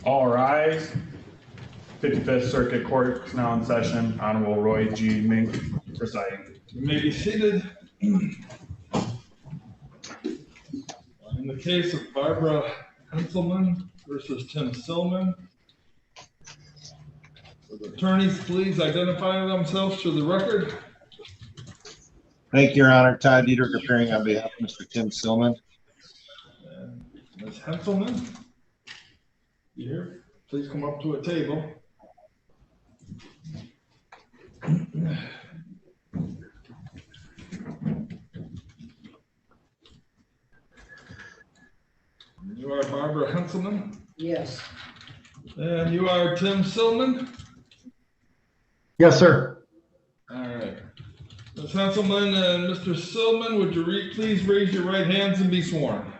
All rise. 55th Circuit Court is now in session. Honorable Roy G. Mink presiding. You may be seated. In the case of Barbara Henselman versus Tim Silman, will the attorneys please identify themselves to the record? Thank you, Your Honor. Todd Dietrich appearing on behalf of Mr. Tim Silman. And Ms. Henselman, you here? Please come up to a table. You are Barbara Henselman, Yes. and you are Tim Silman. Yes, sir. All right. Ms. Henselman and Mr. Silman, would you please raise your right hands and be sworn?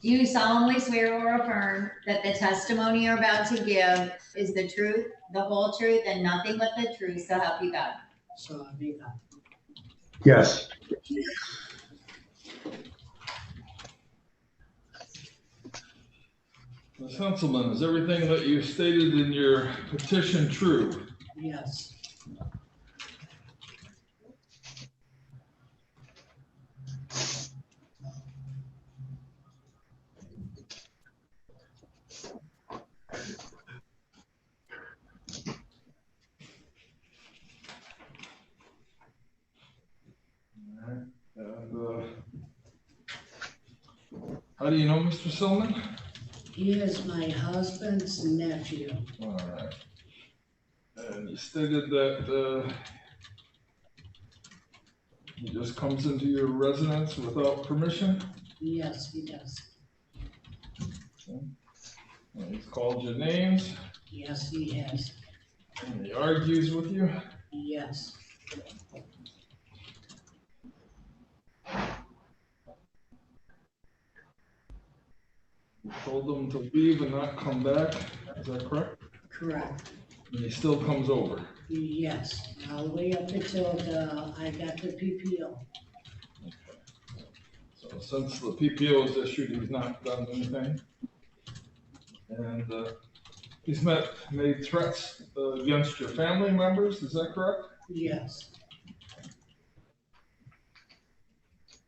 Do you solemnly swear or affirm that the testimony you're about to give is the truth, the whole truth, and nothing but the truth, so help you God? So I mean, Yes. Ms. Henselman, is everything that you stated in your petition true? yes. And how do you know Mr. Silman? He is my husband's nephew. All right. And you stated that he just comes into your residence without permission? Yes, he does. And he's called you names, Yes, he has. and he argues with you? Yes. You told him to leave and not come back, is that correct? Correct. And he still comes over? Yes. All the way up until I got the PPO. So since the PPO is issued, he's not done anything? And he's made threats against your family members, is that correct? Yes.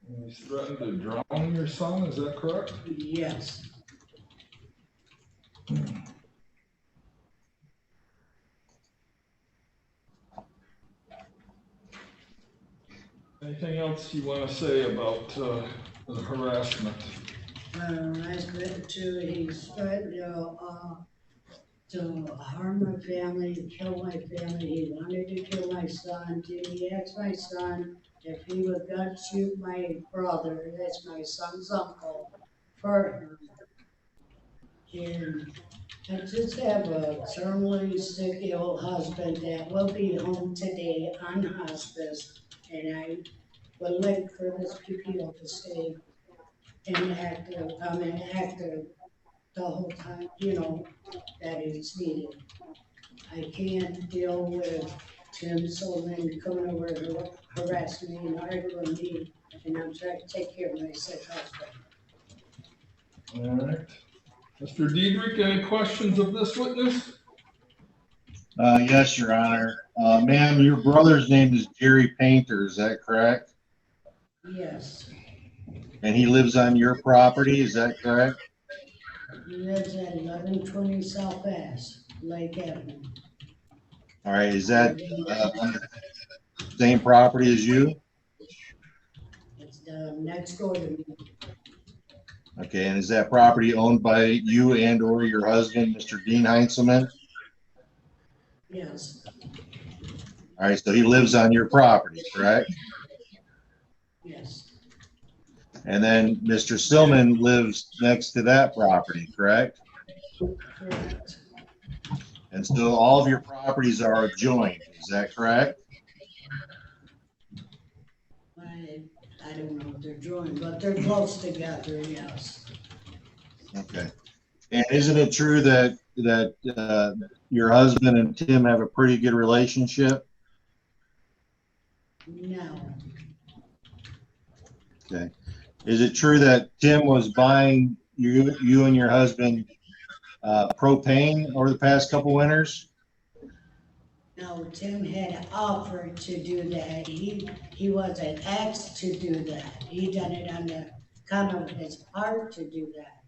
And he's threatened to drown your son, is that correct? Yes. Anything else you want to say about the harassment? Harassment too. He's threatened to harm my family, to kill my family. He wanted to kill my son. He asked my son if he would gun shoot my brother, that's my son's uncle, for him. And I just have a terminally sick old husband that will be home today on hospice, and I would like for this PPO to stay inactive, active the whole time, that it's needed. I can't deal with Tim Silman coming over and harassing me and arguing with me, and I'm trying to take care of my sick husband. All right. Mr. Diedrich, any questions of this witness? Yes, Your Honor. Ma'am, your brother's name is Jerry Painter, is that correct? Yes, And he lives on your property, is that correct? he lives at 1120 South Bass, Lake Avenue. All right, is that on the same property as you? It's next door to me. Okay, and is that property owned by you and or your husband, Mr. Dean Heinzelman? Yes, All right, so he lives on your property, correct? yes, And then Mr. Silman lives next to that property, correct? correct. And so all of your properties are adjoined, is that correct? I don't know what they're doing, but they're close together, yes. Okay. And isn't it true that your husband and Tim have a pretty good relationship? No, Okay. Is it true that Tim was buying you and your husband propane over the past couple winters? No, Tim had offered to do that. He wasn't asked to do that. He done it on the kind of his part to do that.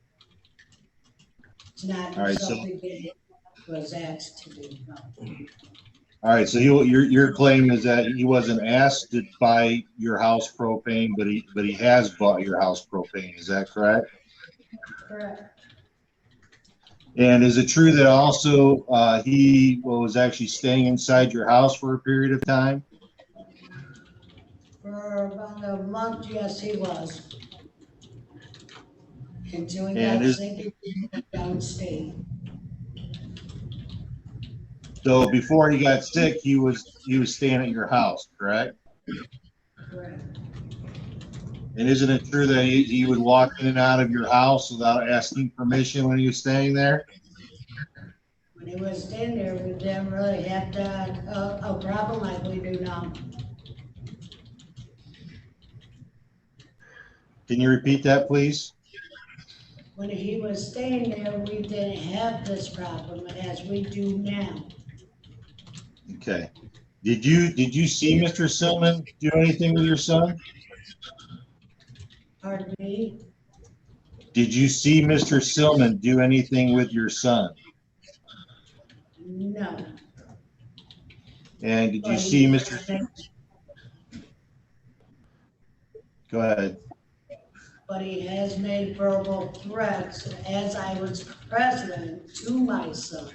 It's not All right, so- something that he was asked to do, no. All right, so your claim is that he wasn't asked to buy your house propane, but he has bought your house propane. Is that correct? Correct. And is it true that also he was actually staying inside your house for a period of time? For about a month, yes, he was. Until he And got is- sick and went downstate. So before he got sick, he was staying at your house, correct? Correct. And isn't it true that he would walk in and out of your house without asking permission when he was staying there? When he was staying there, we didn't really have a problem like we do now. Can you repeat that, please? When he was staying there, we didn't have this problem as we do now. Okay. Did you see Mr. Silman do anything with your son? Pardon me? Did you see Mr. Silman do anything with your son? No. And did you But see he- Mr. Go ahead. But he has made verbal threats as I was president to my son.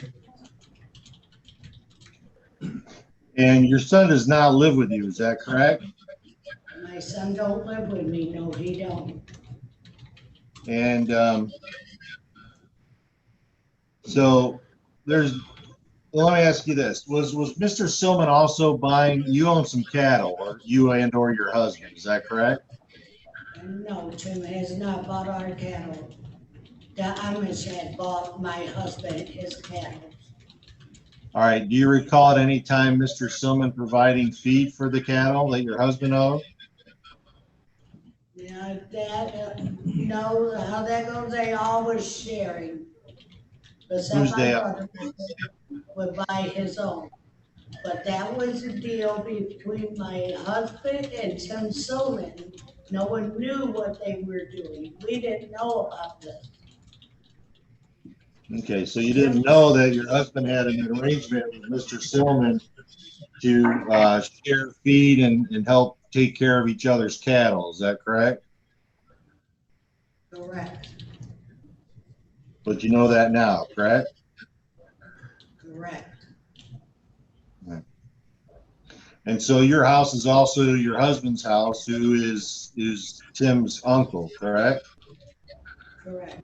And your son does not live with you, is that correct? My son don't live with me, no, he don't. And so let me ask you this. Was Mr. Silman also buying, you own some cattle, or you and or your husband, is that correct? No, Tim has not bought our cattle. The Amish had bought my husband his cattle. All right, do you recall at any time Mr. Silman providing feed for the cattle that your husband owned? Yeah, no, how that goes, they always sharing. Except Who's my they? brother would buy his own. But that was the deal between my husband and Tim Silman. No one knew what they were doing. We didn't know about this. Okay, so you didn't know that your husband had an arrangement with Mr. Silman to share feed and help take care of each other's cattle, is that correct? Correct, But you know that now, correct? correct. And so your house is also your husband's house, who is Tim's uncle, correct? Correct.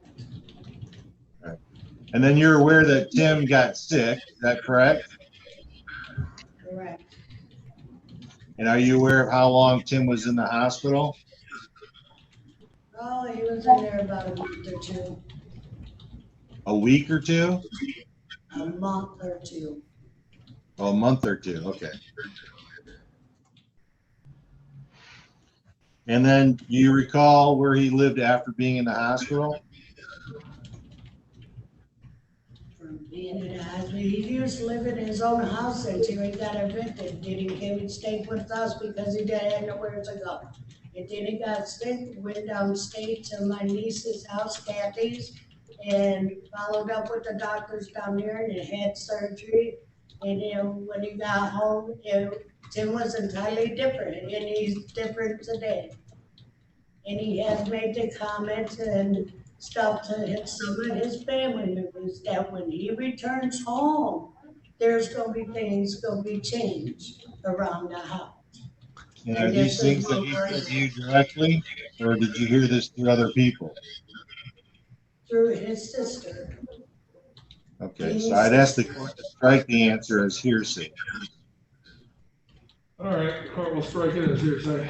And then you're aware that Tim got sick, is that correct? Correct. And are you aware of how long Tim was in the hospital? Oh, he was in there about a month or two, A week or two? a month or two. Oh, a month or two, okay. And then do you recall where he lived after being in the hospital? From being in the hospital, he used to live in his own house until he got evicted. Then he came and stayed with us because he didn't have nowhere to go. And then he got sick, went downstate to my niece's house, Kathy's, and followed up with the doctors down there and had surgery. And then when he got home, Tim was entirely different, and he's different today. And he has made the comments and stuff to some of his family members that when he returns home, there's gonna be things gonna be changed around the house. And are these things that he said to you directly, or did you hear this through other people? Through his sister. Okay, so I'd ask the court to strike the answer as hearsay. All right, court will strike it as hearsay.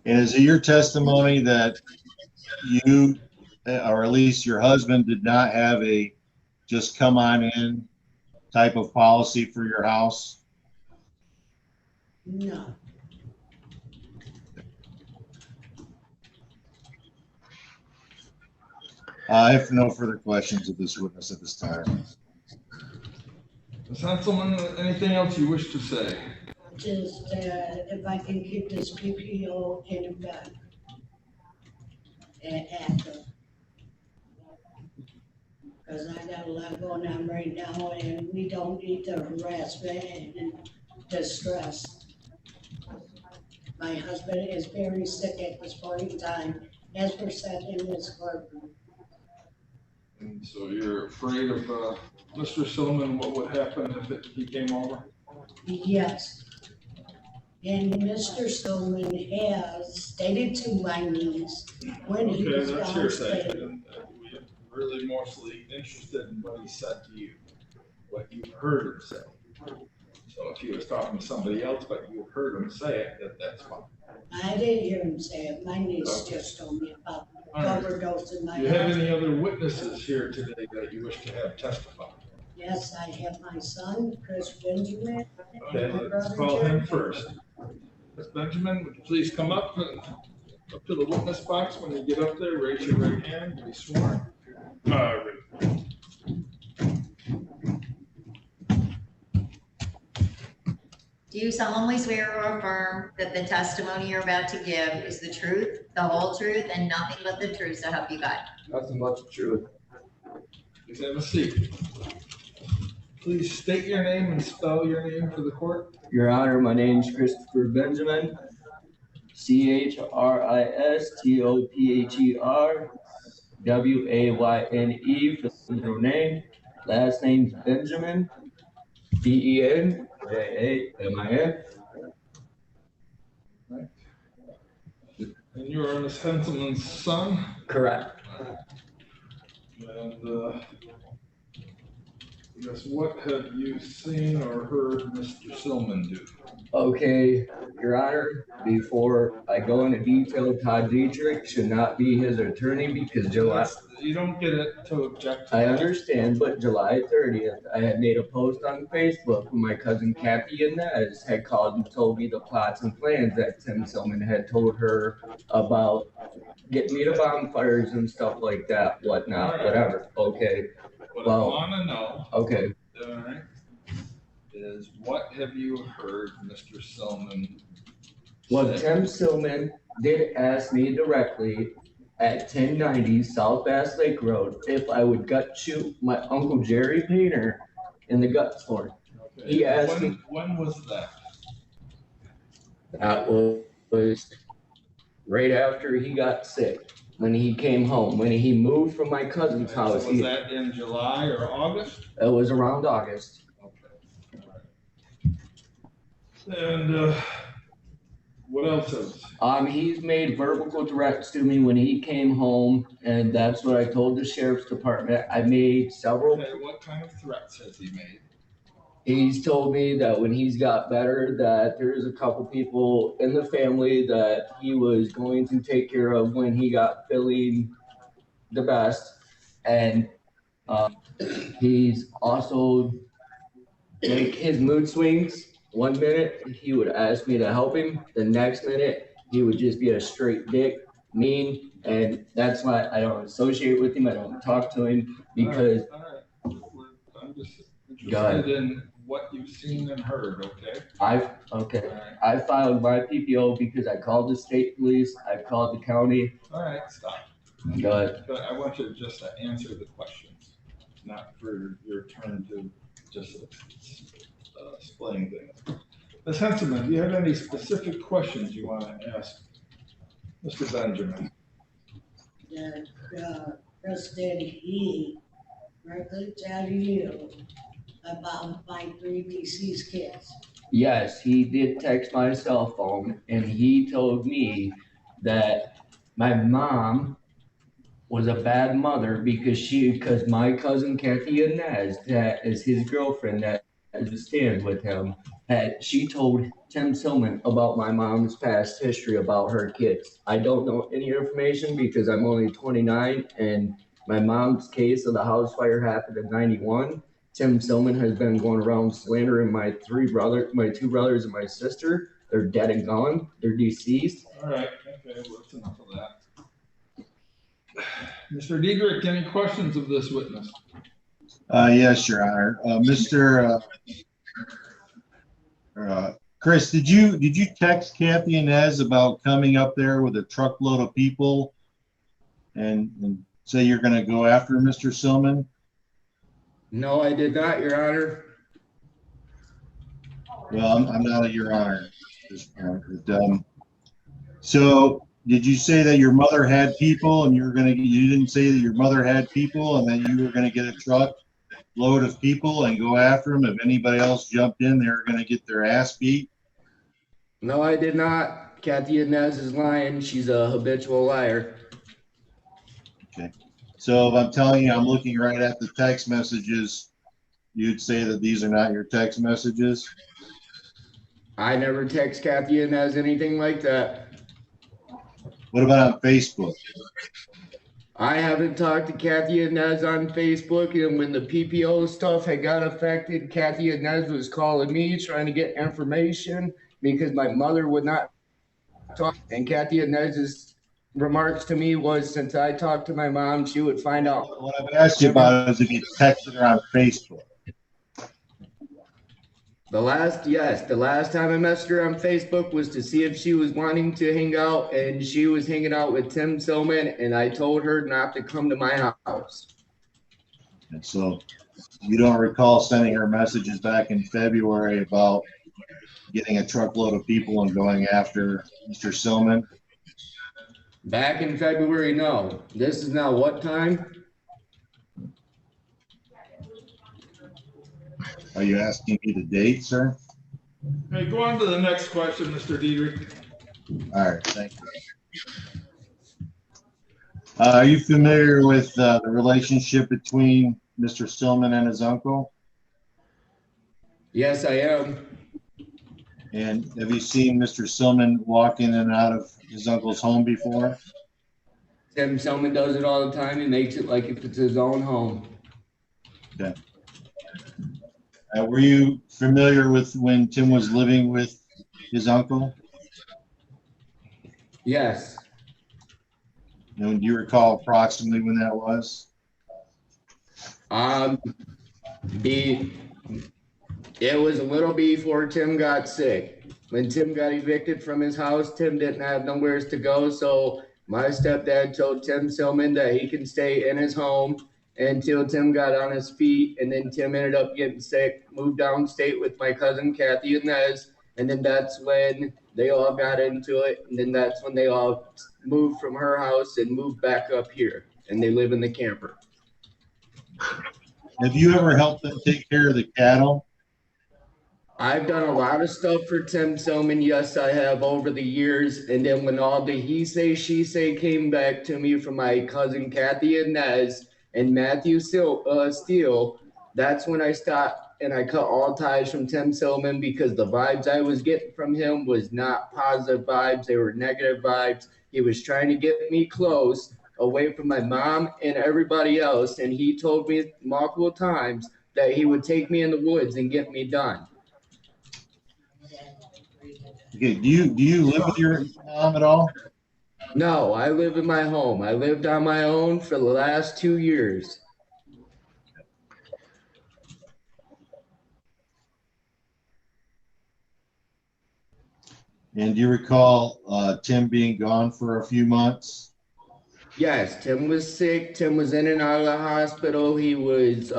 And is it your testimony that you, or at least your husband, did not have a just come on in type of policy for your house? No. I have no further questions of this witness at this time. Ms. Henselman, anything else you wish to say? Just, if I can keep this PPO in effect. And active. Cause I got a lot going on right now and we don't need the harassment and distress. My husband is very sick at this point in time, as we're sat in this courtroom. And so you're afraid of, Mr. Silman, what would happen if he came over? Yes. And Mr. Stillman has stated to my niece when he Okay, was that's hearsay. downstate. And we're really mostly interested in what he said to you, what you heard him say. So if he was talking to somebody else, but you heard him say it, that's fine. I didn't hear him say it, my niece Okay. just told me about All right. overdose in my Do you have house. any other witnesses here today that you wish to have testify? Yes, I have my son, Chris Benjamin. Okay, and my let's brother call him Jerry. first. Ms. Benjamin, would you please come up to the witness box when you get up there, raise your right hand, be sworn. Do you solemnly swear or affirm that the testimony you're about to give is the truth, the whole truth, and nothing but the truth, so help you God? Nothing but the truth. Please have a seat. Please state your name and spell your name for the court. Your Honor, my name's Christopher Benjamin. CHRISTOPHER WAYNE for the middle name. Last name's Benjamin. BENJAMIN. And you are Ms. Henselman's son. Correct. And, I guess what have you seen or heard Mr. Silman do? Okay, Your Honor, before I go into detail, Todd Dietrich should not be his attorney because July, You don't get it to object. to I that. understand, but July 30th, I had made a post on Facebook when my cousin Kathy Inez had called and told me the plots and plans that Tim Silman had told her about getting me to bonfires and stuff like that, whatnot, whatever. Okay, What Well- I wanna know, okay. all right, is what have you heard Mr. Silman Well, say? Tim Silman did ask me directly at 1090 South Bass Lake Road if I would gut shoot my Uncle Jerry Painter in the gut for him. Okay, he asked me- When was that? That was right after he got sick, when he came home, when he moved from my cousin's So house. was that in July or August? It was around August. Okay, all right. And, what else is? He's made verbal threats to me when he came home, and that's what I told the sheriff's department. I made several. Okay, what kind of threats has he made? He's told me that when he's got better, that there's a couple people in the family that he was going to take care of when he got feeling the best. And he's also, like, his mood swings. 1 minute, he would ask me to help him. The next minute, he would just be a straight dick, mean. And that's why I don't associate with him. I don't talk to him because All right. I'm just Go ahead. interested in what you've seen and heard, okay? okay. All right, I filed my PPO because I called the state police, I called the county, all right, stop. but But I want you just to answer the questions, not for your turn to just explain things. Ms. Henselman, do you have any specific questions you want to ask Mr. Benjamin? That, Chris, did he directly tell you about my three deceased kids? yes, he did text my cell phone and he told me that my mom was a bad mother because my cousin Kathy Inez, that is his girlfriend that stands with him, she told Tim Silman about my mom's past history about her kids. I don't know any information because I'm only 29 and my mom's case of the house fire happened in 91. Tim Silman has been going around slandering my two brothers and my sister. They're dead and gone. They're deceased. All right, okay, well, that's enough of that. Mr. Diedrich, any questions of this witness? Yes, Your Honor. Chris, did you text Kathy Inez about coming up there with a truckload of people and say you're going to go after Mr. Silman? No, I did not, Your Honor. Well, I'm not at Your Honor at this point. But, so did you say that your mother had people and you didn't say that your mother had people and then you were going to get a truck load of people and go after them? If anybody else jumped in, they were going to get their ass beat? No, I did not. Kathy Inez is lying. She's a habitual liar. Okay. So if I'm telling you, I'm looking right at the text messages, you'd say that these are not your text messages? I never text Kathy Inez anything like that. What about on Facebook? I haven't talked to Kathy Inez on Facebook, and when the PPO stuff had got affected, Kathy Inez was calling me trying to get information because my mother would not talk. And Kathy Inez's remarks to me was, since I talked to my mom, she would find out. What I've asked you about is if you texted her on Facebook. The last time I messaged her on Facebook was to see if she was wanting to hang out, and she was hanging out with Tim Silman, and I told her not to come to my house. And so you don't recall sending her messages back in February about getting a truckload of people and going after Mr. Silman? Back in February, no. This is now what time? Are you asking me the date, sir? Okay, go on to the next question, Mr. Diedrich. All right, thank you. Are you familiar with the relationship between Mr. Silman and his uncle? Yes, I am. And have you seen Mr. Silman walk in and out of his uncle's home before? Tim Silman does it all the time. He makes it like if it's his own home. Okay. Were you familiar with when Tim was living with his uncle? Yes. And do you recall approximately when that was? It was a little before Tim got sick. When Tim got evicted from his house, Tim didn't have nowhere to go, so my stepdad told Tim Silman that he can stay in his home until Tim got on his feet, and then Tim ended up getting sick, moved downstate with my cousin Kathy Inez, and then that's when they all got into it, and then that's when they all moved from her house and moved back up here, and they live in the camper. Have you ever helped them take care of the cattle? I've done a lot of stuff for Tim Silman. Yes, I have over the years. And then when all the he say, she say came back to me from my cousin Kathy Inez and Matthew Steele, that's when I stopped and I cut all ties from Tim Silman because the vibes I was getting from him was not positive vibes. They were negative vibes. He was trying to get me close away from my mom and everybody else. And he told me multiple times that he would take me in the woods and get me done. Okay, do you live with your mom at all? No, I live in my home. I lived on my own for the last 2 years. And do you recall Tim being gone for a few months? Yes, Tim was sick. Tim was in and out of the hospital. He was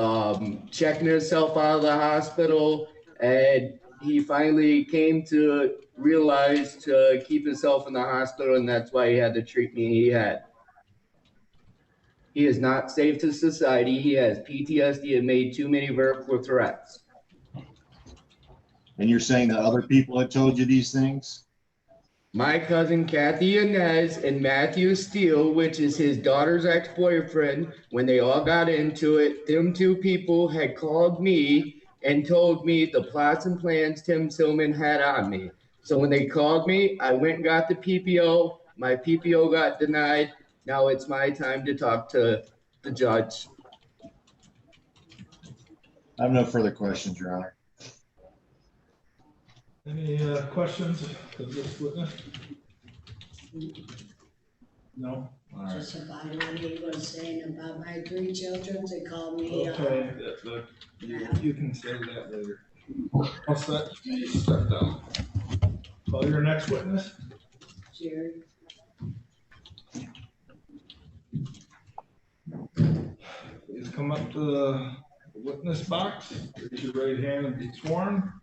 checking himself out of the hospital, and he finally came to realize to keep himself in the hospital, and that's why he had the treatment he had. He is not safe to society. He has PTSD and made too many verbal threats. And you're saying that other people had told you these things? My cousin Kathy Inez and Matthew Steele, which is his daughter's ex-boyfriend, when they all got into it, them two people had called me and told me the plots and plans Tim Silman had on me. So when they called me, I went and got the PPO. My PPO got denied. Now it's my time to talk to the judge. I have no further questions, Your Honor. Any questions of this witness? No? All right. Just about what he was saying about my 3 children to call me, Okay, you can say that later. I'll step down. Call your next witness. Jerry. Please come up to the witness box, raise your right hand and be sworn.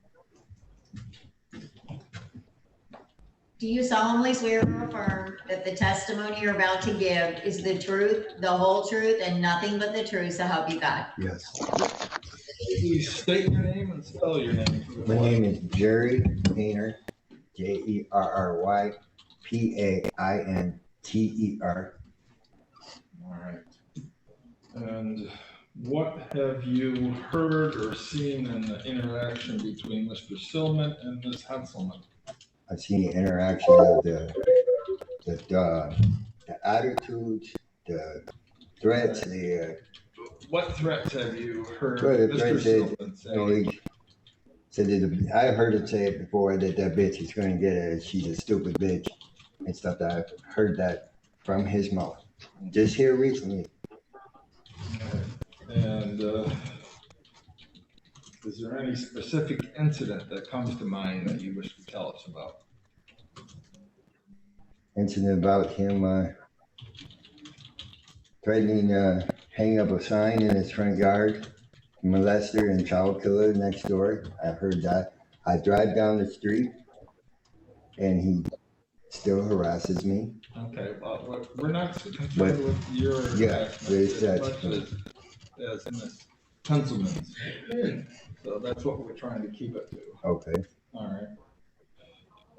Do you solemnly swear or affirm that the testimony you're about to give is the truth, the whole truth, and nothing but the truth, so help you God? Yes. Please state your name and spell your name. My name is Jerry Painter, Jerry Painter. All right. And what have you heard or seen in the interaction between Mr. Silman and Ms. Henselman? I've seen the interaction of the attitudes, the threats, What threats have you heard Well, the Mr. threats Silman you know, say? he said that I heard it say it before that bitch is gonna get her, she's a stupid bitch and stuff. That I've heard that from his mouth just here recently. And is there any specific incident that comes to mind that you wish to tell us about? Incident about him threatening hang up a sign in his front yard, molester and child killer next door. I heard that. I drive down the street and he still harasses me. Okay, well, we're not concerned But- with your yeah, attachment there's as that. much as Ms. Henselman's. So that's what we're trying to keep it to. Okay. All right.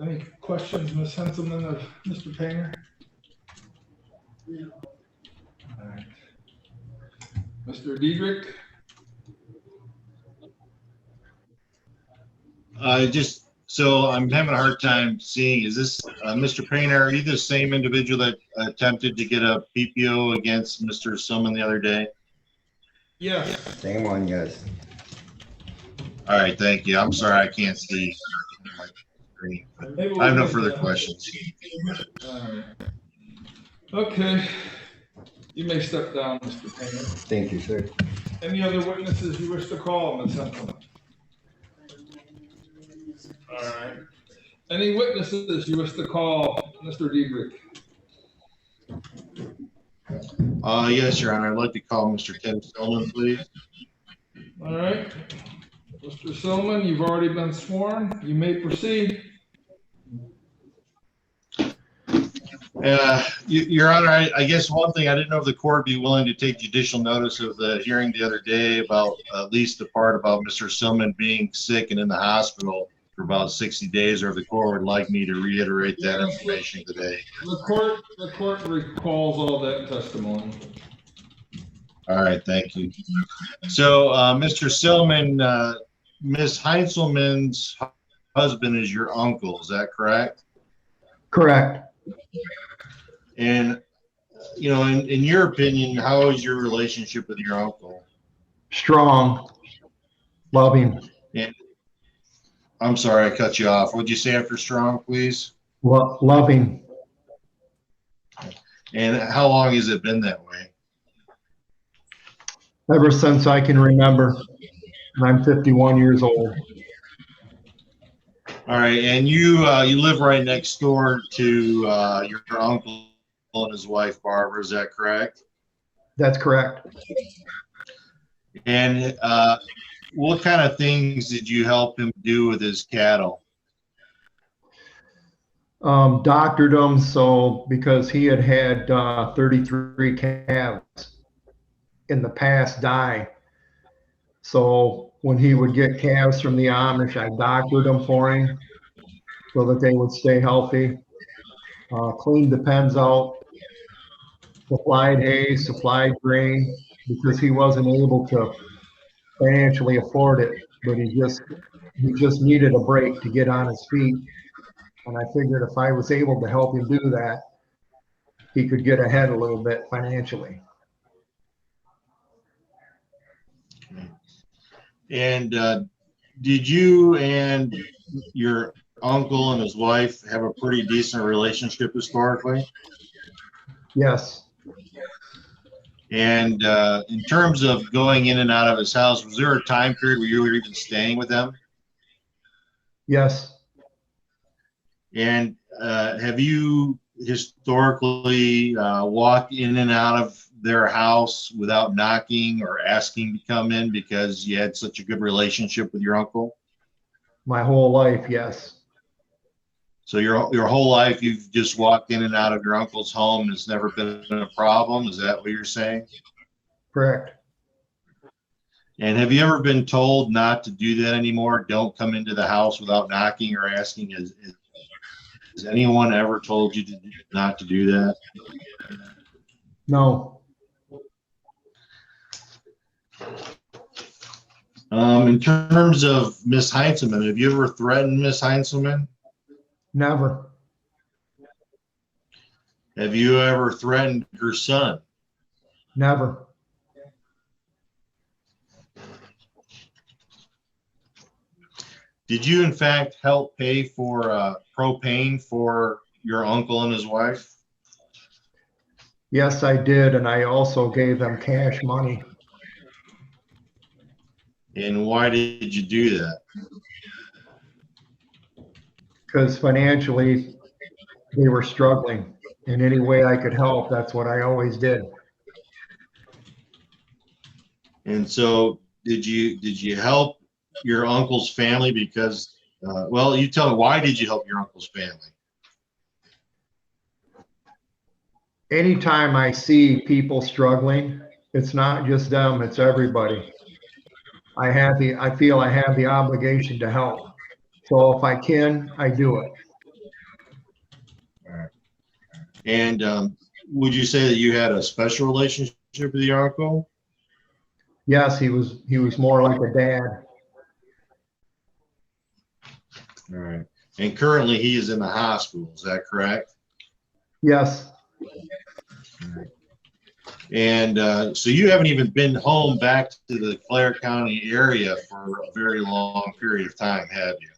Any questions, Ms. Henselman, of Mr. Painter? No. All right. Mr. Diedrich? So I'm having a hard time seeing, is this, Mr. Painter, are you the same individual that attempted to get a PPO against Mr. Silman the other day? Yes. Same one, yes. All right, thank you. I'm sorry, I can't see. I have no further questions. All right. Okay. You may step down, Mr. Painter. Thank you, sir. Any other witnesses you wish to call, Ms. Henselman? All right. Any witnesses you wish to call, Mr. Diedrich? Yes, Your Honor, I'd like to call Mr. Tim Silman, please. All right. Mr. Silman, you've already been sworn. You may proceed. Your Honor, I guess one thing, I didn't know if the court would be willing to take judicial notice of the hearing the other day about at least the part about Mr. Silman being sick and in the hospital for about 60 days, or if the court would like me to reiterate that information today. The court recalls all that testimony. All right, thank you. So, Mr. Silman, Ms. Heinzelman's husband is your uncle, is that correct? Correct. And, you know, in your opinion, how is your relationship with your uncle? Strong. Loving. And I'm sorry, I cut you off. What'd you say after strong, please? Loving. And how long has it been that way? Ever since I can remember. And I'm 51 years old. All right, and you live right next door to your uncle and his wife Barbara, is that correct? That's correct. And what kind of things did you help him do with his cattle? Doctored him because he had 33 calves in the past die. So when he would get calves from the Amish, I doctored them for him so that they would stay healthy. Cleaned the pens out, supplied hay, supplied grain, because he wasn't able to financially afford it, but he just needed a break to get on his feet. And I figured if I was able to help him do that, he could get ahead a little bit financially. And did you and your uncle and his wife have a pretty decent relationship historically? Yes, And in terms of going in and out of his house, was there a time period where you were even staying with them? yes, And have you historically walked in and out of their house without knocking or asking to come in because you had such a good relationship with your uncle? my whole life, yes, So your whole life you've just walked in and out of your uncle's home and it's never been a problem? Is that what you're saying? correct. And have you ever been told not to do that anymore? Don't come into the house without knocking or asking? Has anyone ever told you not to do that? No, In terms of Miss Heinzelman, have you ever threatened Miss Heinzelman? never, Have you ever threatened her son? never, Did you in fact help pay for propane for your uncle and his wife? yes, I did, and I also gave them cash money And why did you do that? because financially they were struggling. In any way I could help, that's what I always did. And so did you help your uncle's family because, well, you tell me, why did you help your uncle's family? Anytime I see people struggling, it's not just them, it's everybody. I feel I have the obligation to help. So if I can, I do it. And would you say that you had a special relationship with your uncle? Yes, he was more like a dad. All right. And currently he is in the hospital, is that correct? Yes, And so you haven't even been home back to the Clare County area for a very long period of time, have you?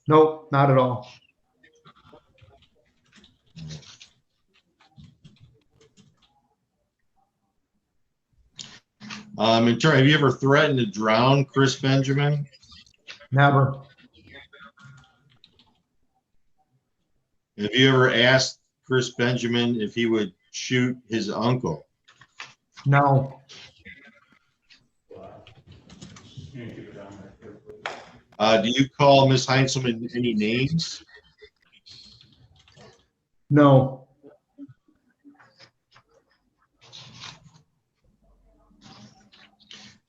nope, not at all. Have you ever threatened to drown Chris Benjamin? Never, Have you ever asked Chris Benjamin if he would shoot his uncle? no, Do you call Miss Heinzelman any names? no,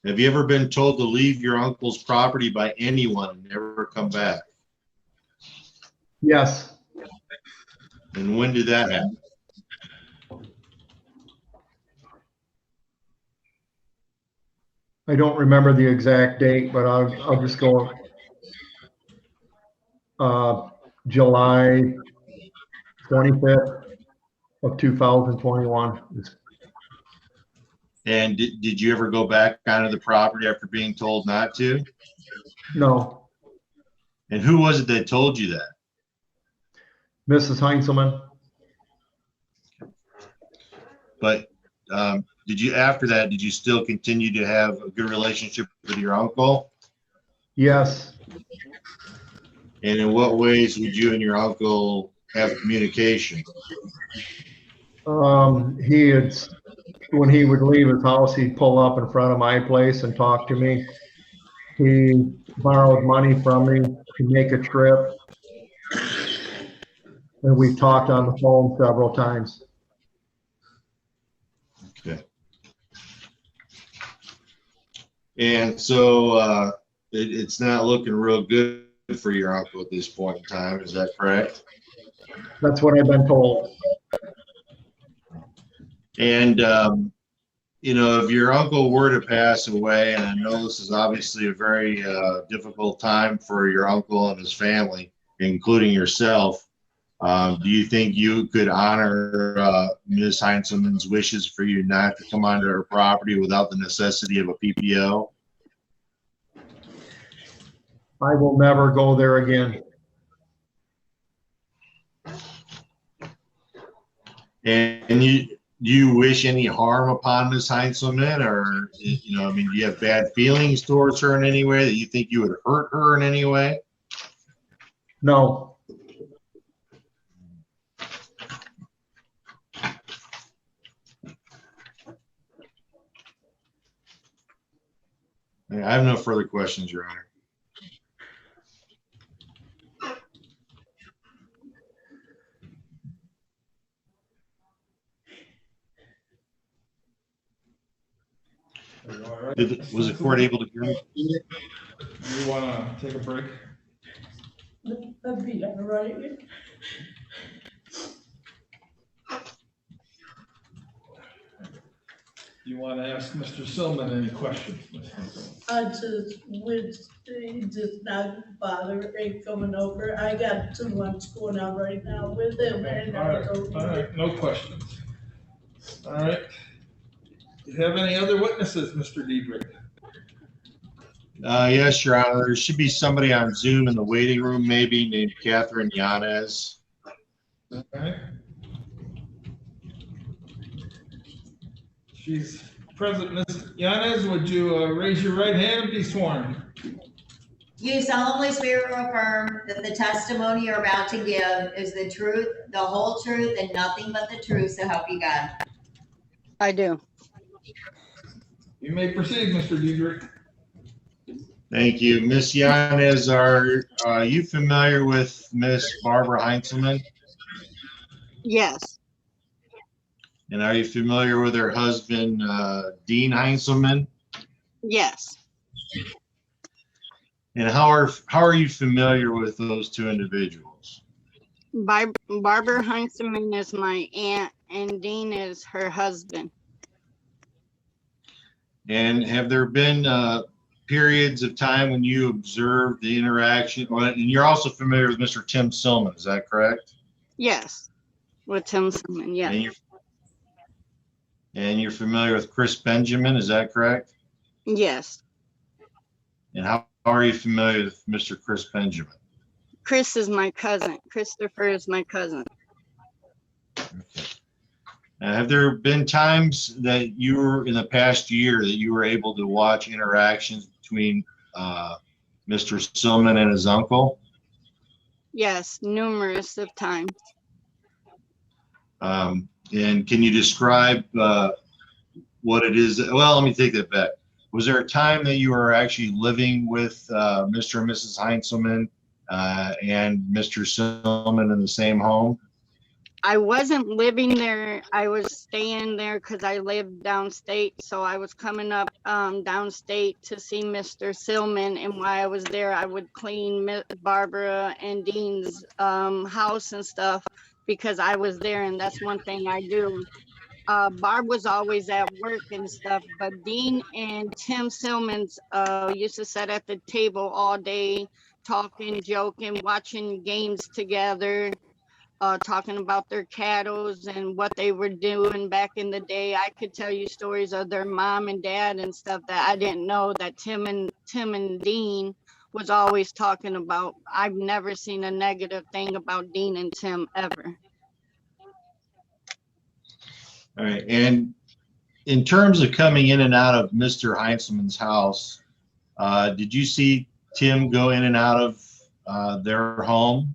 Have you ever been told to leave your uncle's property by anyone and never come back? yes. And when did that happen? I don't remember the exact date, but I'll just go July 25th of 2021. And did you ever go back onto the property after being told not to? No, And who was it that told you that? Mrs. Heinzelman. But did you, after that, did you still continue to have a good relationship with your uncle? Yes, And in what ways would you and your uncle have communication? When he would leave his house, he'd pull up in front of my place and talk to me. He borrowed money from me to make a trip. And we've talked on the phone several times. Okay. And so it's not looking real good for your uncle at this point in time, is that correct? That's what I've been told. And, if your uncle were to pass away, and I know this is obviously a very difficult time for your uncle and his family, including yourself, do you think you could honor Ms. Heinzelman's wishes for you not to come onto her property without the necessity of a PPO? I will never go there again. And do you wish any harm upon Ms. Heinzelman, or, you know, I mean, do you have bad feelings towards her in any way, that you think you would hurt her in any way? No. I have no further questions, Your Honor. Are you all right? Was the court able to hear me? You wanna take a break? That'd be all right. You wanna ask Mr. Silman any questions, Ms. Heinzelman? I just wish they just not bother and coming over. I got too much going on right now with him and All I right, don't. all right, no questions. All right. Do you have any other witnesses, Mr. Diedrich? Yes, Your Honor. There should be somebody on Zoom in the waiting room, maybe, named Catherine Yanez. All right. She's present. Ms. Yanez, would you raise your right hand and be sworn? You solemnly swear or affirm that the testimony you're about to give is the truth, the whole truth, and nothing but the truth, so help you God. I do. You may proceed, Mr. Diedrich. Thank you. Ms. Yanez, are you familiar with Miss Barbara Heinzelman? Yes. And are you familiar with her husband, Dean Heinzelman? Yes. And how are you familiar with those two individuals? Barbara Heinzelman is my aunt and Dean is her husband. And have there been periods of time when you observed the interaction? And you're also familiar with Mr. Tim Silman, is that correct? Yes. With Tim Silman, yes. And you're familiar with Chris Benjamin, is that correct? Yes. And how are you familiar with Mr. Chris Benjamin? Chris is my cousin. Christopher is my cousin. Okay. Have there been times that you were, in the past year, that you were able to watch interactions between Mr. Silman and his uncle? Yes, numerous of times. And can you describe what it is? Well, let me take that back. Was there a time that you were actually living with Mr. and Mrs. Heinzelman and Mr. Silman in the same home? I wasn't living there. I was staying there because I lived downstate. So I was coming up downstate to see Mr. Silman. And while I was there, I would clean Barbara and Dean's house and stuff because I was there. And that's one thing I do. Barb was always at work and stuff, but Dean and Tim Silman's used to sit at the table all day, talking, joking, watching games together. Talking about their cattles and what they were doing back in the day. I could tell you stories of their mom and dad and stuff that I didn't know that Tim and Dean was always talking about. I've never seen a negative thing about Dean and Tim ever. All right. And in terms of coming in and out of Mr. Heinzelman's house, did you see Tim go in and out of their home?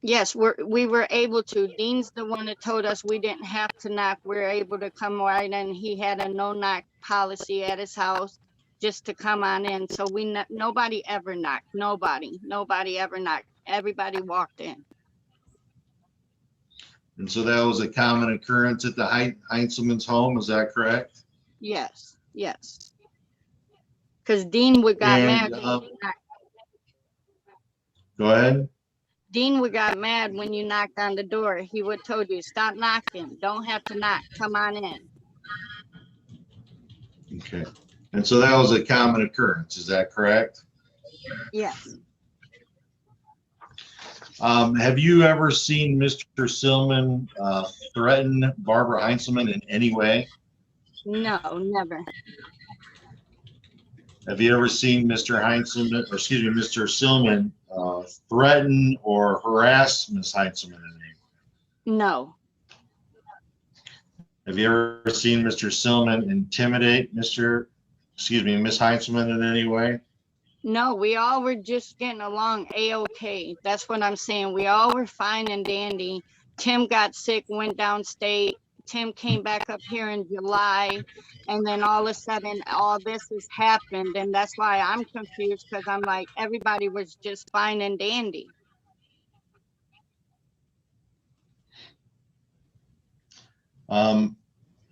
Yes, we were able to. Dean's the one that told us we didn't have to knock. We were able to come right in. He had a no knock policy at his house just to come on in. So nobody ever knocked. Nobody ever knocked. Everybody walked in. And so that was a common occurrence at the Heinzelman's home, is that correct? Yes. Because Dean would got mad. Go ahead. Dean would got mad when you knocked on the door. He would told you, stop knocking. Don't have to knock. Come on in. Okay. And so that was a common occurrence, is that correct? Yes. Have you ever seen Mr. Silman threaten Barbara Heinzelman in any way? No, never. have you ever seen Mr. Heinzelman, or excuse me, Mr. Silman, threaten or harass Ms. Heinzelman in any way? No, Have you ever seen Mr. Silman intimidate Ms. Heinzelman in any way? no, we all were just getting along a-okay. That's what I'm saying. We all were fine and dandy. Tim got sick, went downstate. Tim came back up here in July, and then all of a sudden, all this has happened, and that's why I'm confused, because I'm like, everybody was just fine and dandy.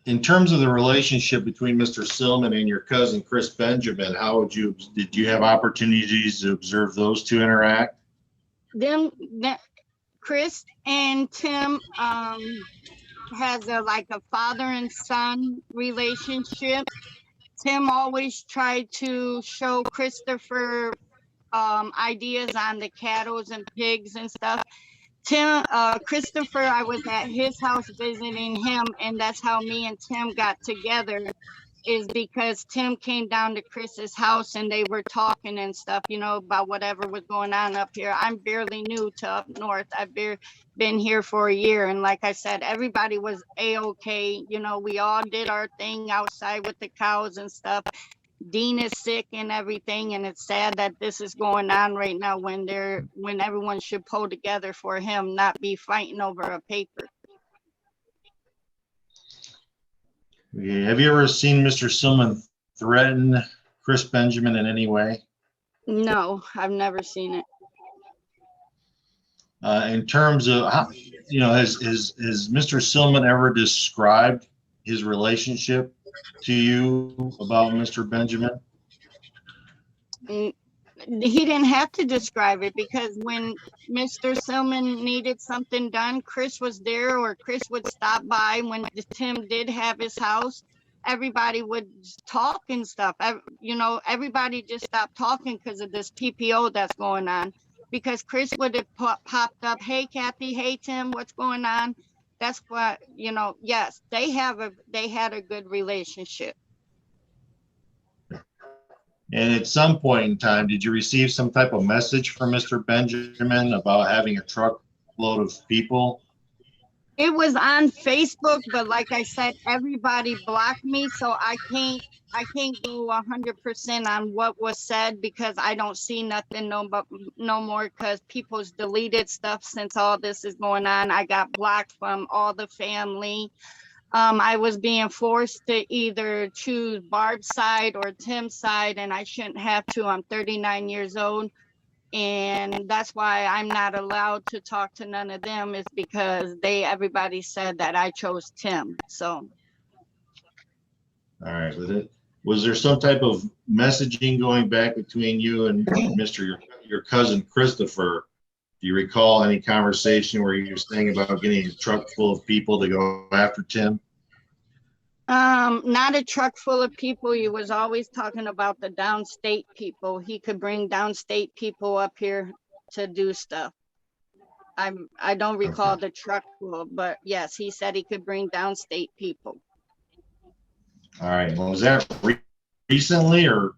In terms of the relationship between Mr. Silman and your cousin Chris Benjamin, did you have opportunities to observe those two interact? Chris and Tim has like a father and son relationship. Tim always tried to show Christopher ideas on the cattle and pigs and stuff. Christopher, I was at his house visiting him, and that's how me and Tim got together, is because Tim came down to Chris's house and they were talking and stuff, about whatever was going on up here. I'm barely new to up north. I've been here for a year. And like I said, everybody was a-okay. We all did our thing outside with the cows and stuff. Dean is sick and everything, and it's sad that this is going on right now when everyone should pull together for him, not be fighting over a paper. Okay. Have you ever seen Mr. Silman threaten Chris Benjamin in any way? No, I've never seen it. In terms of how, has Mr. Silman ever described his relationship to you about Mr. Benjamin? He didn't have to describe it, because when Mr. Silman needed something done, Chris was there, or Chris would stop by. When Tim did have his house, everybody would talk and stuff. Everybody just stopped talking because of this PPO that's going on, because Chris would have popped up, hey Kathy, hey Tim, what's going on? That's what, yes, they had a good relationship. And at some point in time, did you receive some type of message from Mr. Benjamin about having a truckload of people? It was on Facebook, but like I said, everybody blocked me, so I can't go 100% on what was said, because I don't see nothing no more, because people's deleted stuff since all this is going on. I got blocked from all the family. I was being forced to either choose Barb's side or Tim's side, and I shouldn't have to. I'm 39 years old, and that's why I'm not allowed to talk to none of them, is because everybody said that I chose Tim. So. All right, was there some type of messaging going back between you and your cousin Christopher? Do you recall any conversation where you were saying about getting a truck full of people to go after Tim? Not a truck full of people. He was always talking about the downstate people. He could bring downstate people up here to do stuff. I don't recall the truck full, but yes, he said he could bring downstate people. All right. Well, was that recently, or?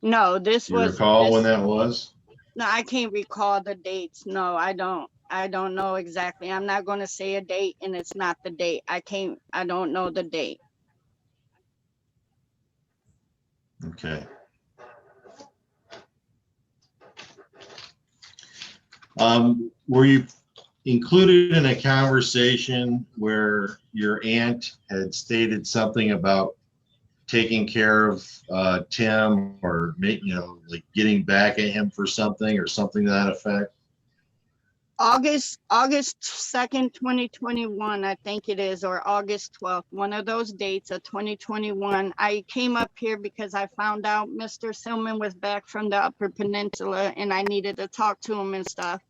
No, Do you recall when that was? No, I can't recall the dates. No, I don't know exactly. I'm not going to say a date, and it's not the date. I don't know the date. Okay. Were you included in a conversation where your aunt had stated something about taking care of Tim, or like getting back at him for something, or something to that effect? August 2nd, 2021, I think it is, or August 12th, one of those dates of 2021. I came up here because I found out Mr. Silman was back from the Upper Peninsula, and I needed to talk to him and stuff.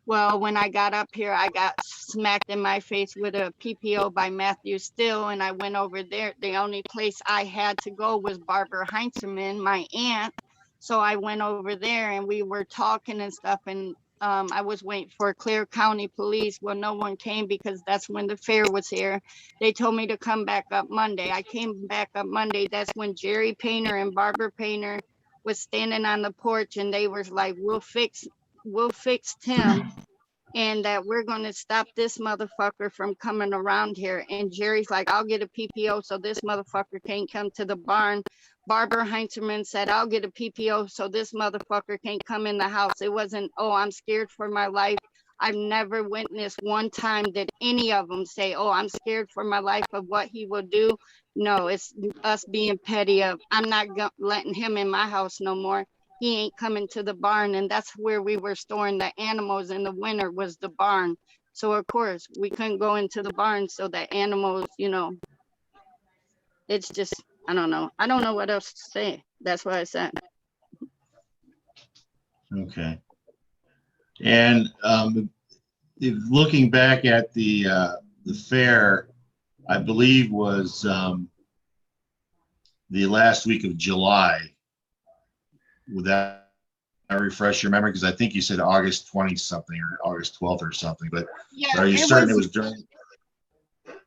Well, when I got up here, I got smacked in my face with a PPO by Matthew Still, and I went over there. The only place I had to go was Barbara Heinzelman, my aunt. So I went over there, and we were talking and stuff, and I was waiting for Clear County Police. Well, no one came because that's when the fair was here. They told me to come back up Monday. I came back up Monday. That's when Jerry Painter and Barbara Painter was standing on the porch, and they were like, we'll fix Tim, and that we're going to stop this motherfucker from coming around here. And Jerry's like, I'll get a PPO so this motherfucker can't come to the barn. Barbara Heinzelman said, I'll get a PPO so this motherfucker can't come in the house. It wasn't, oh, I'm scared for my life. I've never witnessed one time that any of them say, oh, I'm scared for my life of what he will do. No, it's us being petty of, I'm not letting him in my house no more. He ain't coming to the barn. And that's where we were storing the animals in the winter, was the barn. So of course we couldn't go into the barn. So the animals, you know, it's just, I don't know. I don't know what else to say. That's what I said. Okay. And looking back at the fair, I believe was the last week of July. Would that refresh your memory? Because I think you said August 20 something or August 12th or something, but Yeah, are you certain it was during?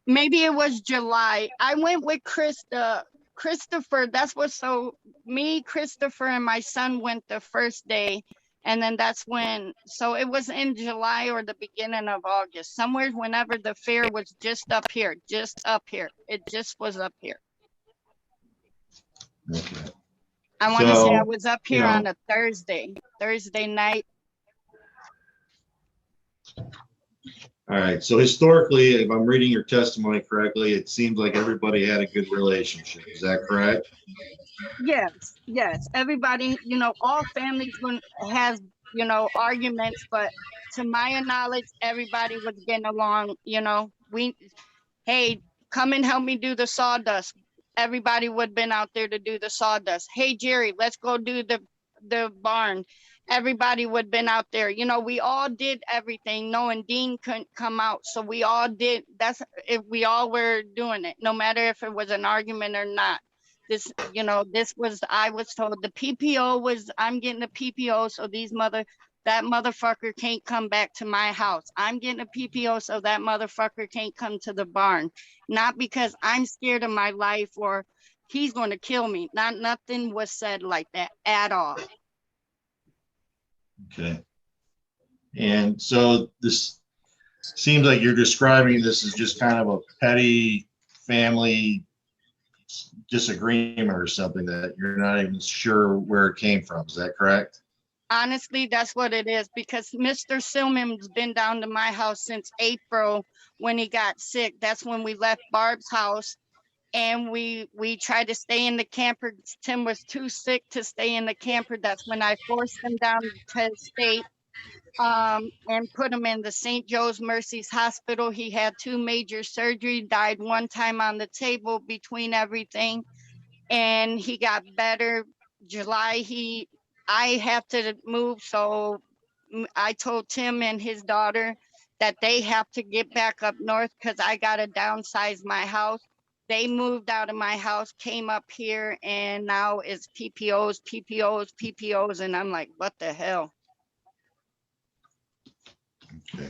Maybe it was July. I went with Christopher. That's what, so me, Christopher, and my son went the first day. And then that's when, so it was in July or the beginning of August, somewhere whenever the fair was just up here. It just was up here. Okay. I want to say I So, was up here on a Thursday night. All right. So historically, if I'm reading your testimony correctly, it seems like everybody had a good relationship. Is that correct? Yes. Everybody, you know, all families has, you know, arguments, but to my knowledge, everybody was getting along. You know, hey, come and help me do the sawdust. Everybody would have been out there to do the sawdust. Hey, Jerry, let's go do the barn. Everybody would have been out there. You know, we all did everything. No, and Dean couldn't come out. So we all did. That's if we all were doing it, no matter if it was an argument or not. This, you know, this was, I was told the PPO was, I'm getting a PPO. So that motherfucker can't come back to my house. I'm getting a PPO so that motherfucker can't come to the barn. Not because I'm scared of my life or he's going to kill me. Nothing was said like that at all. Okay. And so this seems like you're describing this as just kind of a petty family disagreement or something that you're not even sure where it came from. Is that correct? Honestly, that's what it is, because Mr. Silman's been down to my house since April when he got sick. That's when we left Barb's house and we tried to stay in the camper. Tim was too sick to stay in the camper. That's when I forced him down to state and put him in the St. Joe's Mercy's Hospital. He had 2 major surgeries, died one time on the table between everything, and he got better. July, I have to move, so I told Tim and his daughter that they have to get back up north because I got to downsize my house. They moved out of my house, came up here, and now it's PPOs, and I'm like, what the hell? Okay.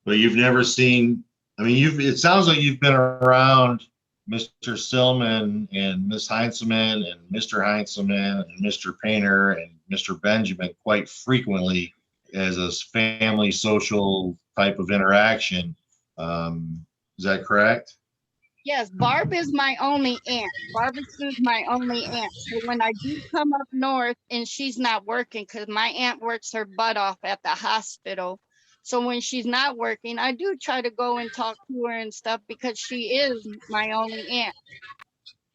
But you've never seen, I mean, it sounds like you've been around Mr. Silman and Ms. Heinzelman and Mr. Heinzelman and Mr. Painter and Mr. Benjamin quite frequently as a family social type of interaction. Is that correct? Yes, Barb is my only aunt. Barbara's my only aunt. So when I do come up north and she's not working, because my aunt works her butt off at the hospital. So when she's not working, I do try to go and talk to her and stuff because she is my only aunt.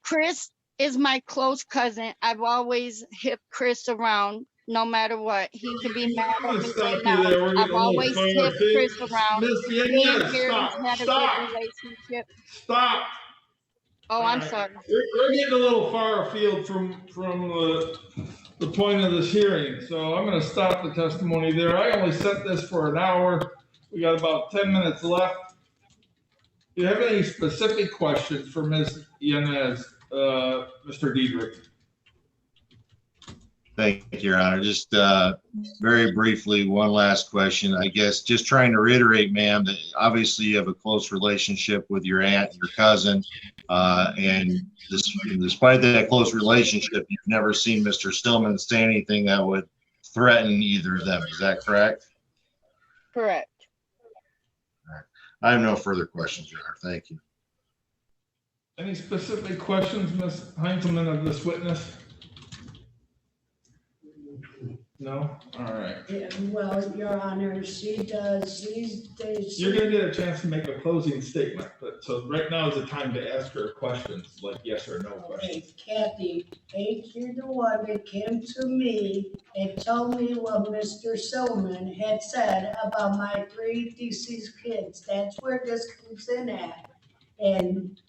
Chris is my close cousin. I've always hipped Chris around no matter what. He could be mad at me right now. I've always hipped Chris around. Me and Jerry's had a good relationship. Stop. Oh, I'm sorry. We're getting a little far afield from the point of this hearing, so I'm going to stop the testimony there. I only set this for an hour. We got about 10 minutes left. Do you have any specific questions for Ms. Yanez, Mr. Diedrich? Thank you, Your Honor. Just very briefly, one last question. I guess just trying to reiterate, ma'am, that obviously you have a close relationship with your aunt and your cousin. And despite that close relationship, you've never seen Mr. Stillman say anything that would threaten either of them. Is that correct? Correct. I have no further questions, Your Honor. Thank you. Any specific questions, Ms. Heinzelman, of this witness? No? All right. Yeah, well, Your Honor, she does these days. You're gonna get a chance to make a closing statement, but so right now is the time to ask her questions, like yes or no questions. Okay, Kathy, ain't you the one that came to me and told me what Mr. Silman had said about my 3 deceased kids? That's where this comes in at. And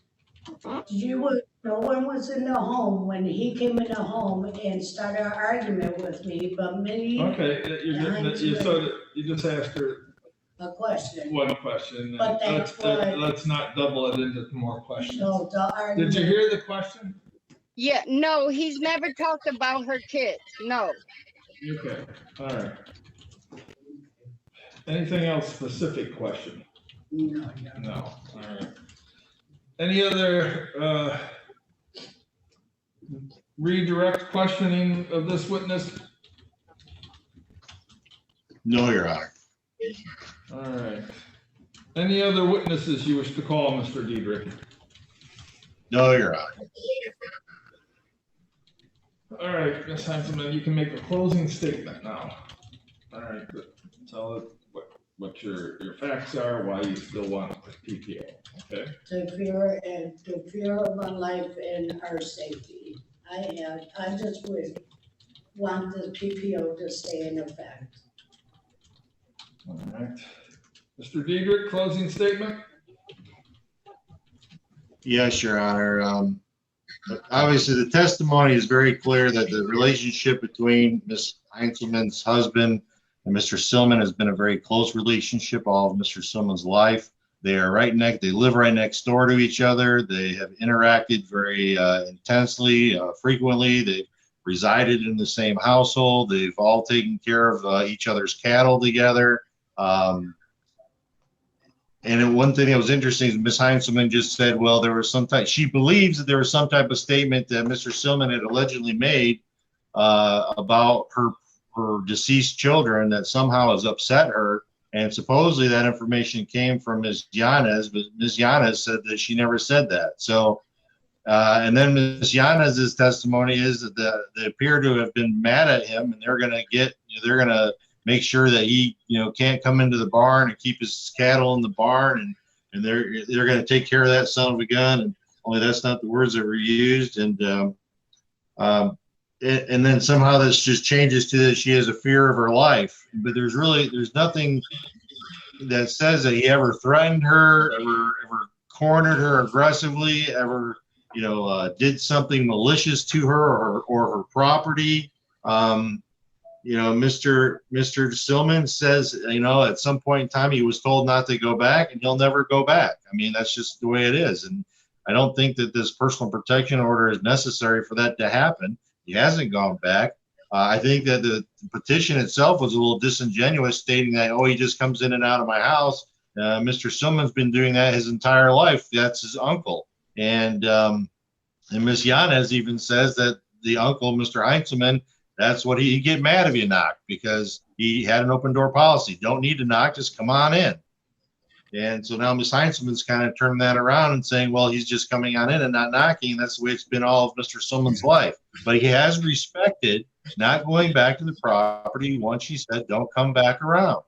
no one was in the home when he came in the home and started an argument with me, but me, Okay, you just asked her a question. one question. But that's why- Let's not double it into more questions. So the argument. Did you hear the question? Yeah, no, he's never talked about her kids. No. Okay, all right. Anything else specific question? No, No, all right. Any other redirect questioning of this witness? No, Your Honor. All right. Any other witnesses you wish to call, Mr. Diedrich? No, Your Honor. All right, Ms. Heinzelman, you can make a closing statement now. All right, but tell it what your facts are, why you still want PPO, okay? the fear of my life and our safety. I just would want the PPO to stay in effect. All right. Mr. Diedrich, closing statement? Yes, Your Honor. Obviously, the testimony is very clear that the relationship between Ms. Heinzelman's husband and Mr. Silman has been a very close relationship all of Mr. Silman's life. They live right next door to each other. They have interacted very intensely, frequently. They've resided in the same household. They've all taken care of each other's cattle together. And one thing that was interesting is Ms. Heinzelman just said, well, she believes that there was some type of statement that Mr. Silman had allegedly made about her deceased children that somehow has upset her. And supposedly that information came from Ms. Yanez, but Ms. Yanez said that she never said that. So, and then Ms. Yanez's testimony is that they appear to have been mad at him, and they're going to make sure that he, can't come into the barn and keep his cattle in the barn, and they're going to take care of that son of a gun. And only that's not the words that were used. And then somehow this just changes to that she has a fear of her life, but there's nothing that says that he ever threatened her, ever cornered her aggressively, ever, did something malicious to her or her property. Mr. Silman says, at some point in time he was told not to go back, and he'll never go back. I mean, that's just the way it is. And I don't think that this personal protection order is necessary for that to happen. He hasn't gone back. I think that the petition itself was a little disingenuous, stating that, he just comes in and out of my house. Mr. Silman's been doing that his entire life. That's his uncle. And Ms. Yanez even says that the uncle, Mr. Heinzelman, that's what he'd get mad if you knocked, because he had an open door policy. Don't need to knock, just come on in. And so now Ms. Heinzelman's kind of turning that around and saying, well, he's just coming on in and not knocking. That's the way it's been all of Mr. Silman's life. But he has respected not going back to the property once she said, don't come back around.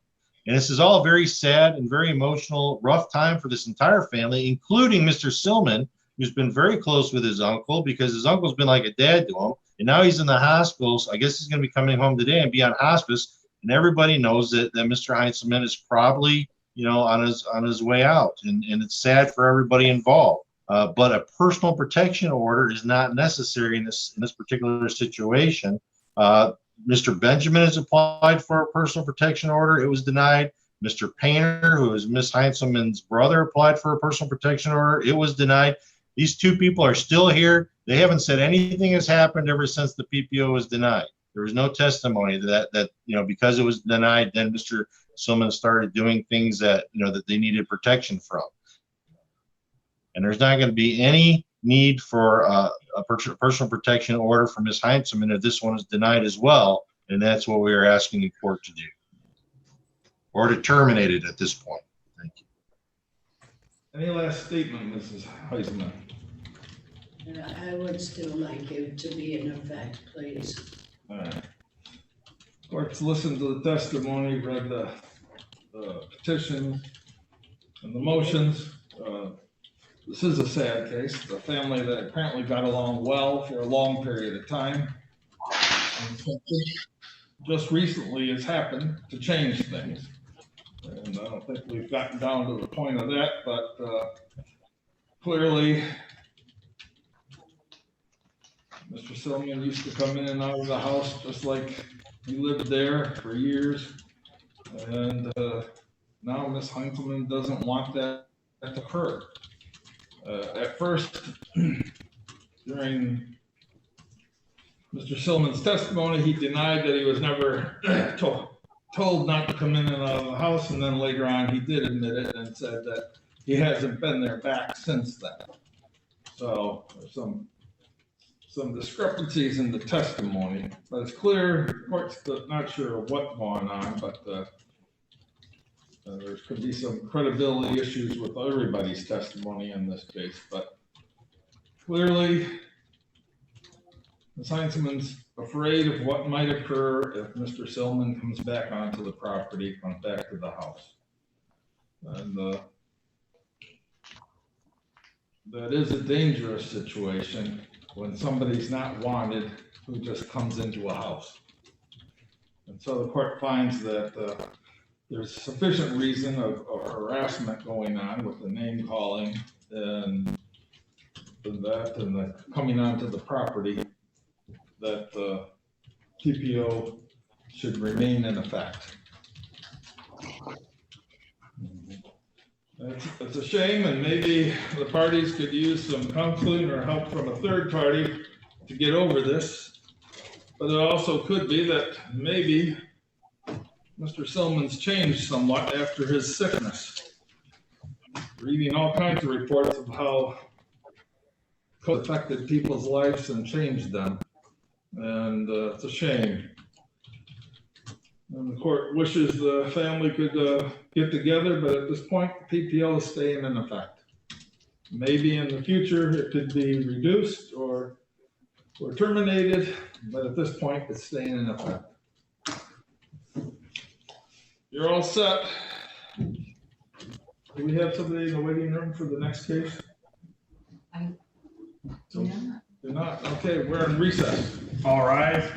And this is all very sad and very emotional, rough time for this entire family, including Mr. Silman, who's been very close with his uncle, because his uncle's been like a dad to him. And now he's in the hospital. So I guess he's going to be coming home today and be on hospice. And everybody knows that Mr. Heinzelman is probably, on his way out. And it's sad for everybody involved. But a personal protection order is not necessary in this particular situation. Mr. Benjamin has applied for a personal protection order. It was denied. Mr. Painter, who is Ms. Heinzelman's brother, applied for a personal protection order. It was denied. These two people are still here. They haven't said anything has happened ever since the PPO was denied. There was no testimony that, because it was denied, then Mr. Silman started doing things that, that they needed protection from. And there's not going to be any need for a personal protection order for Ms. Heinzelman if this one is denied as well. And that's what we are asking the court to do, or to terminate it at this point. Thank you. Any last statement, Mrs. Heisman? I would still like it to be in effect, please. All right. Court's listened to the testimony, read the petition and the motions. This is a sad case. The family that apparently got along well for a long period of time. And something just recently has happened to change things. And I don't think we've gotten down to the point of that, but clearly, Mr. Silman used to come in and out of the house just like he lived there for years. And now Ms. Heinzelman doesn't want that to occur. At first, during Mr. Silman's testimony, he denied that he was never told not to come in and out of the house, and then later on he did admit it and said that he hasn't been there back since then. So there's some discrepancies in the testimony, but it's clear, the court's not sure what's going on, but there could be some credibility issues with everybody's testimony in this case, but clearly Ms. Heinzelman's afraid of what might occur if Mr. Silman comes back onto the property, comes back to the house. And that is a dangerous situation when somebody's not wanted who just comes into a house. And so the court finds that there's sufficient reason of harassment going on with the name calling and the coming onto the property, that the TPO should remain in effect. It's a shame, and maybe the parties could use some counseling or help from a third party to get over this. But it also could be that maybe Mr. Silman's changed somewhat after his sickness. Reading all kinds of reports of how COVID affected people's lives and changed them. And it's a shame. And the court wishes the family could get together, but at this point, PPO is staying in effect. Maybe in the future it could be reduced or terminated, but at this point, it's staying in effect. You're all set. Do we have somebody in the waiting room for the next case? Do not. Okay, we're in recess. All rise.